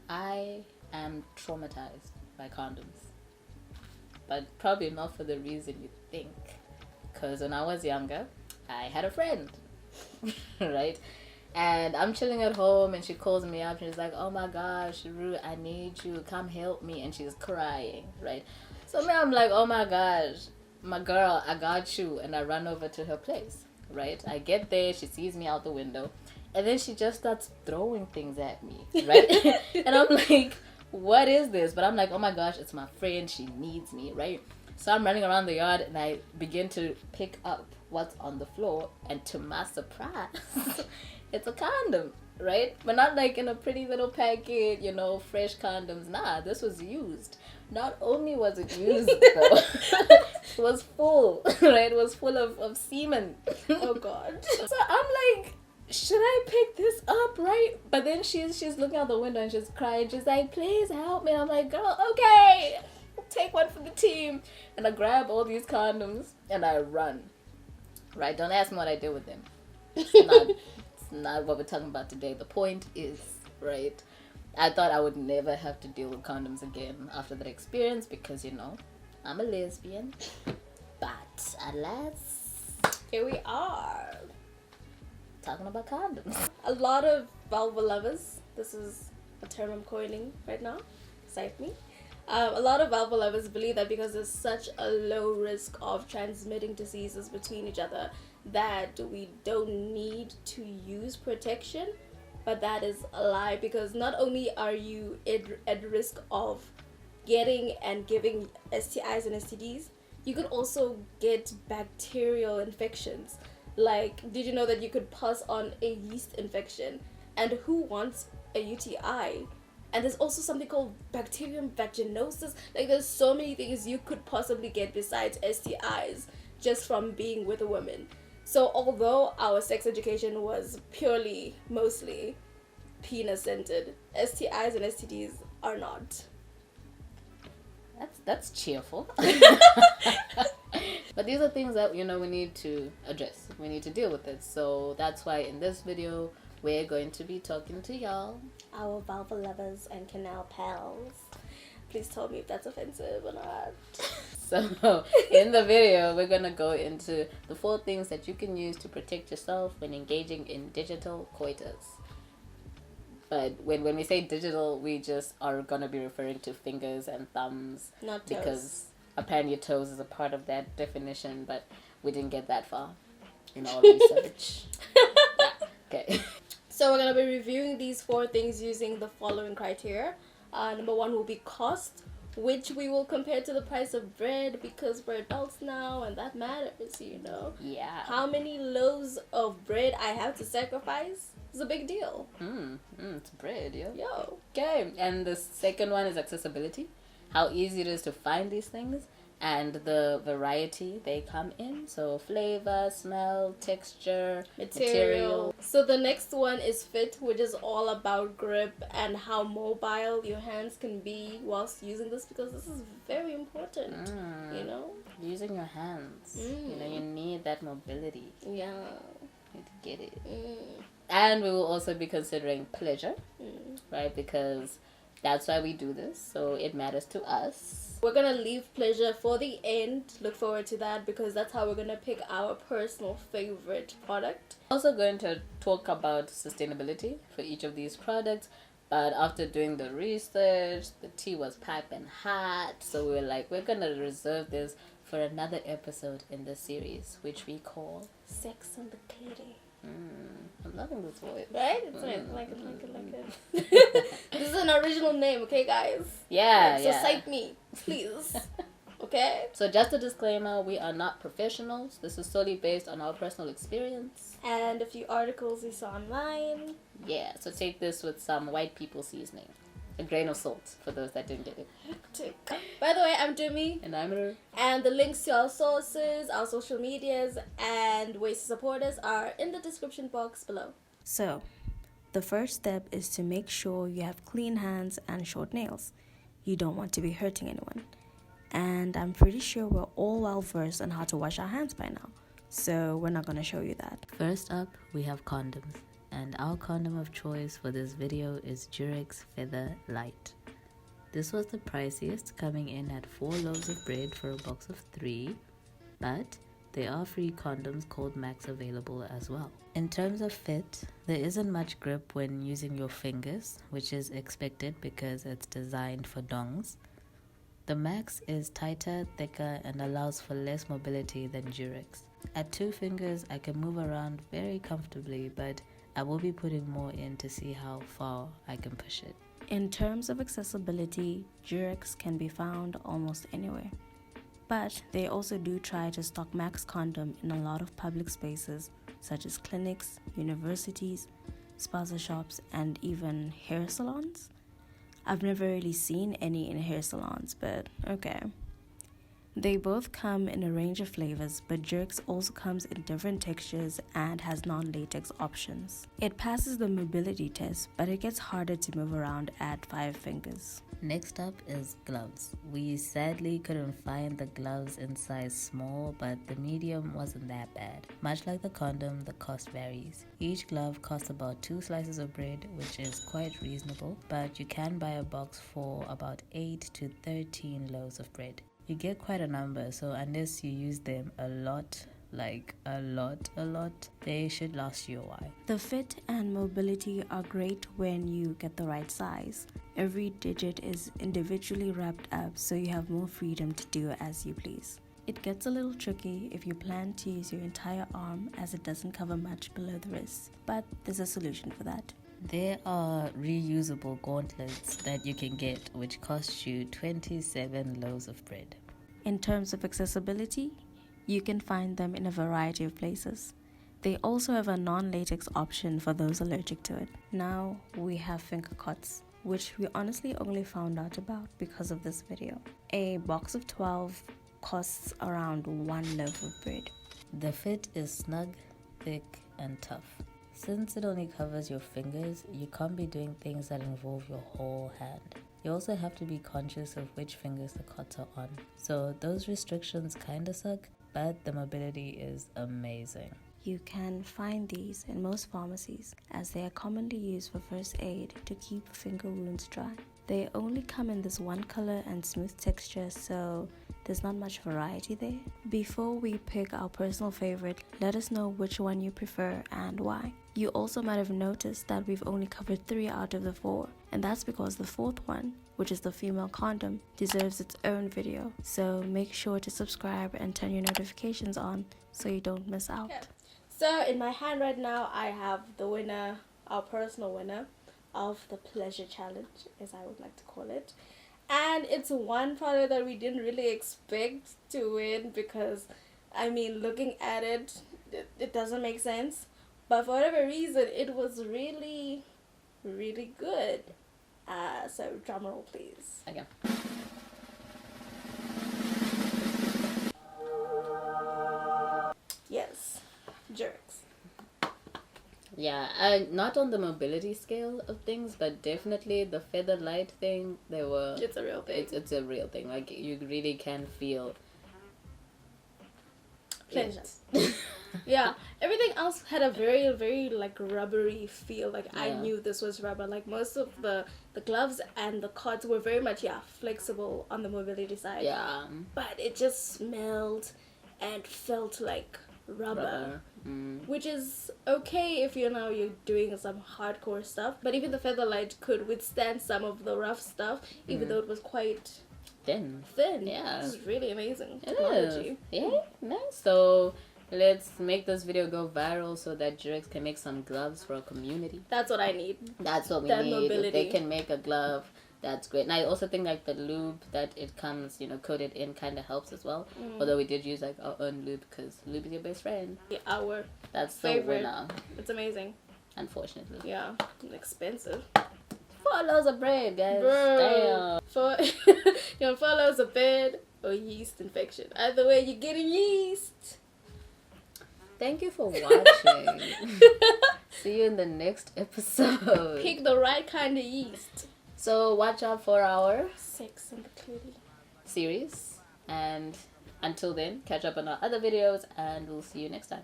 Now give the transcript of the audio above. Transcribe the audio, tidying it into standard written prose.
I am traumatized by condoms, but probably not for the reason you think. Because when I was younger, I had a friend, right? And I'm chilling at home, and she calls me up, and she's like, "Oh my gosh, Ru, I need you. Come help me." And she's crying, right? So now I'm like, "Oh my gosh, my girl, I got you." And I run over to her place, right? I get there, she sees me out the window, and then she just starts throwing things at me, right? And I'm like, "What is this?" But I'm like, "Oh my gosh, it's my friend. She needs me," right? So I'm running around the yard, and I begin to pick up what's on the floor, and to my surprise, it's a condom, right? But not like in a pretty little packet, fresh condoms. Nah, this was used. Not only was it used, though, it was full, right? It was full of semen. Oh, God. So I'm like, should I pick this up, right? But then she's looking out the window, and she's crying. She's like, "Please help me." And I'm like, "Girl, okay. Take one for the team." And I grab all these condoms, and I run. Right? Don't ask me what I did with them. It's not what we're talking about today. The point is, right, I thought I would never have to deal with condoms again after that experience because, I'm a lesbian. But alas, Here we are. talking about condoms. A lot of vulva lovers, this is a term I'm coining right now, cite me. A lot of vulva lovers believe that because there's such a low risk of transmitting diseases between each other that we don't need to use protection, but that is a lie, because not only are you at risk of getting and giving STIs and STDs, you could also get bacterial infections. Like, did you know that you could pass on a yeast infection? And who wants a UTI? And there's also something called bacterium vaginosis. Like, there's so many things you could possibly get besides STIs just from being with a woman. So although our sex education was mostly penis-centered, STIs and STDs are not. That's cheerful. But these are things that, we need to address. We need to deal with it. So that's why in this video, we're going to be talking to y'all, Our vulva lovers and canal pals. Please tell me if that's offensive or not. So in the video, we're going to go into the 4 things that you can use to protect yourself when engaging in digital coitus. But when we say digital, we just are going to be referring to fingers and thumbs. Not toes. Because apparently toes is a part of that definition, but we didn't get that far in our research. Okay. So we're going to be reviewing these 4 things using the following criteria. Number 1 will be cost, which we will compare to the price of bread because we're adults now and that matters, Yeah. How many loaves of bread I have to sacrifice is a big deal. It's bread, yo. Yo. Okay. And the second one is accessibility. How easy it is to find these things and the variety they come in. So flavor, smell, texture, material. So the next one is fit, which is all about grip and how mobile your hands can be whilst using this, because this is very important, Using your hands. You need that mobility. Yeah. You need to get it. And we will also be considering pleasure, right? Because that's why we do this. So it matters to us. We're going to leave pleasure for the end. Look forward to that, because that's how we're going to pick our personal favorite product. Also going to talk about sustainability for each of these products. But after doing the research, the tea was piping hot. So we're like, we're going to reserve this for another episode in the series, which we call Sex on the Kitty. I'm loving this voice. Right? It's like it. This is an original name, okay, guys? Yeah, So cite me, please. Okay? So just a disclaimer, we are not professionals. This is solely based on our personal experience. And a few articles we saw online. Yeah, so take this with some white people seasoning. A grain of salt for those that didn't get it. Hectic. By the way, I'm Jimmy. And I'm Ru. And the links to our sources, our social medias, and ways to support us are in the description box below. So, the first step is to make sure you have clean hands and short nails. You don't want to be hurting anyone. And I'm pretty sure we're all well versed on how to wash our hands by now. So we're not going to show you that. First up, we have condoms. and our condom of choice for this video is Durex Feather Light. This was the priciest, coming in at 4 loaves of bread for a box of 3, but there are free condoms called Matz available as well. In terms of fit, there isn't much grip when using your fingers, which is expected because it's designed for dongs. The Matz is tighter, thicker, and allows for less mobility than Durex. At 2 fingers, I can move around very comfortably, but I will be putting more in to see how far I can push it. In terms of accessibility, Durex can be found almost anywhere. But they also do try to stock Matz condom in a lot of public spaces, such as clinics, universities, spa shops, and even hair salons. I've never really seen any in hair salons, but okay. They both come in a range of flavors, but Durex also comes in different textures and has non-latex options. It passes the mobility test, but it gets harder to move around at 5 fingers. Next up is gloves. We sadly couldn't find the gloves in size small, but the medium wasn't that bad. Much like the condom, the cost varies. Each glove costs about 2 slices of bread, which is quite reasonable, but you can buy a box for about 8 to 13 loaves of bread. You get quite a number, so unless you use them a lot, they should last you a while. The fit and mobility are great when you get the right size. Every digit is individually wrapped up, so you have more freedom to do as you please. It gets a little tricky if you plan to use your entire arm, as it doesn't cover much below the wrist, but there's a solution for that. There are reusable gauntlets that you can get, which cost you 27 loaves of bread. In terms of accessibility, you can find them in a variety of places. They also have a non-latex option for those allergic to it. Now we have finger cots, which we honestly only found out about because of this video. A box of 12 costs around 1 loaf of bread. The fit is snug, thick, and tough. Since it only covers your fingers, you can't be doing things that involve your whole hand. You also have to be conscious of which fingers the cots are on. So those restrictions kinda suck, but the mobility is amazing. You can find these in most pharmacies, as they are commonly used for first aid to keep finger wounds dry. They only come in this one color and smooth texture, so there's not much variety there. Before we pick our personal favorite, let us know which one you prefer and why. You also might have noticed that we've only covered 3 out of the 4, and that's because the 4th one, which is the female condom, deserves its own video. So make sure to subscribe and turn your notifications on so you don't miss out. Yeah. So in my hand right now, I have the winner, our personal winner of the pleasure challenge, as I would like to call it. And it's one product that we didn't really expect to win because, I mean, looking at it, it doesn't make sense. But for whatever reason, it was really, really good. So drum roll, please. Okay. Yes, Durex. Yeah, not on the mobility scale of things, but definitely the feather light thing, It's a real thing. It's a real thing. Like, you really can feel pleasure. Yeah, everything else had a very, very like rubbery feel. Like I knew this was rubber. Like most of the gloves and the cots were very much flexible on the mobility side. Yeah. But it just smelled and felt like rubber. Which is okay if you're doing some hardcore stuff. But even the feather light could withstand some of the rough stuff, even though it was quite thin. Yeah. It's really amazing It technology. is. Yeah, nice. So let's make this video go viral so that Durex can make some gloves for our community. That's what I need. That's what we that need. Mobility. If they can make a glove, that's great. And I also think like the lube that it comes, coated in kind of helps as well. Although we did use like our own lube because lube is your best friend. Yeah, our That's favorite. the winner. It's amazing. Unfortunately. Yeah, expensive. 4 loaves of bread, guys. Bro, Damn. 4 loaves of bread or yeast infection. Either way, you're getting yeast. Thank you for watching. See you in the next episode. Pick the right kind of yeast. So watch out for our Sex and the Clearly series. And until then, catch up on our other videos and we'll see you next time.